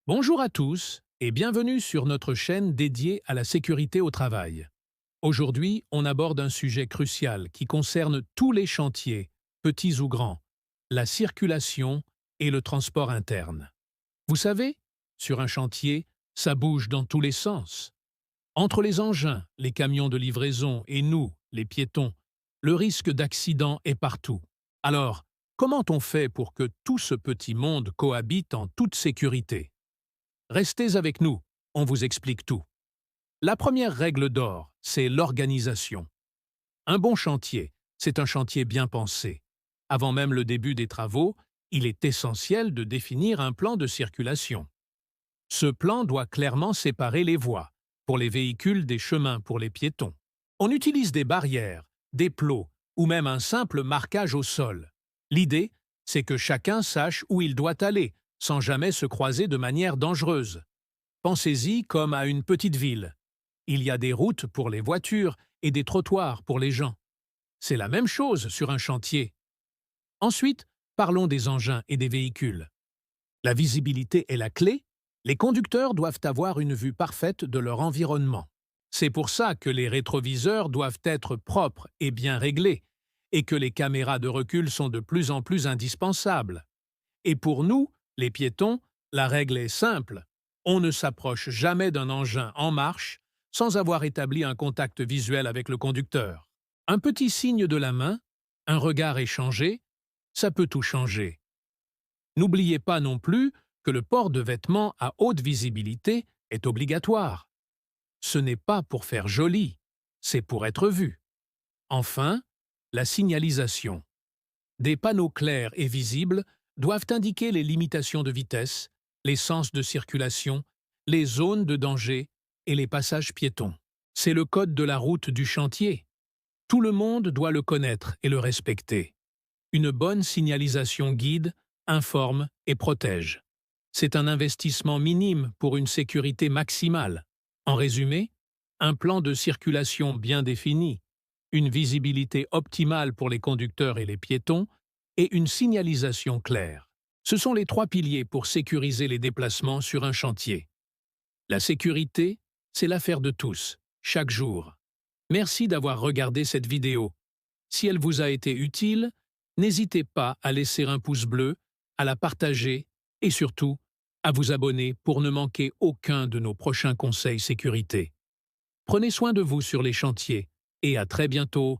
Bonjour à tous et bienvenue sur notre chaîne dédiée à la sécurité au travail. Aujourd'hui, on aborde un sujet crucial qui concerne tous les chantiers, petits ou grands, la circulation et le transport interne. Vous savez, sur un chantier, ça bouge dans tous les sens. Entre les engins, les camions de livraison et nous, les piétons, le risque d'accident est partout. Alors, comment on fait pour que tout ce petit monde cohabite en toute sécurité? Restez avec nous, on vous explique tout. La première règle d'or, c'est l'organisation. Un bon chantier, c'est un chantier bien pensé. Avant même le début des travaux, il est essentiel de définir un plan de circulation. Ce plan doit clairement séparer les voies, pour les véhicules des chemins pour les piétons. On utilise des barrières, des plots ou même un simple marquage au sol. L'idée, c'est que chacun sache où il doit aller, sans jamais se croiser de manière dangereuse. Pensez-y comme à une petite ville. Il y a des routes pour les voitures et des trottoirs pour les gens. C'est la même chose sur un chantier. Ensuite, parlons des engins et des véhicules. La visibilité est la clé. Les conducteurs doivent avoir une vue parfaite de leur environnement. C'est pour ça que les rétroviseurs doivent être propres et bien réglés, et que les caméras de recul sont de plus en plus indispensables. Et pour nous, les piétons, la règle est simple. On ne s'approche jamais d'un engin en marche sans avoir établi un contact visuel avec le conducteur. Un petit signe de la main, un regard échangé, ça peut tout changer. N'oubliez pas non plus que le port de vêtements à haute visibilité est obligatoire. Ce n'est pas pour faire joli, c'est pour être vu. Enfin, la signalisation. Des panneaux clairs et visibles doivent indiquer les limitations de vitesse, les sens de circulation, les zones de danger et les passages piétons. C'est le code de la route du chantier. Tout le monde doit le connaître et le respecter. Une bonne signalisation guide, informe et protège. C'est un investissement minime pour une sécurité maximale. En résumé, un plan de circulation bien défini, une visibilité optimale pour les conducteurs et les piétons, et une signalisation claire. Ce sont les trois piliers pour sécuriser les déplacements sur un chantier. La sécurité, c'est l'affaire de tous, chaque jour. Merci d'avoir regardé cette vidéo. Si elle vous a été utile, n'hésitez pas à laisser un pouce bleu, à la partager et surtout, à vous abonner pour ne manquer aucun de nos prochains conseils sécurité. Prenez soin de vous sur les chantiers et à très bientôt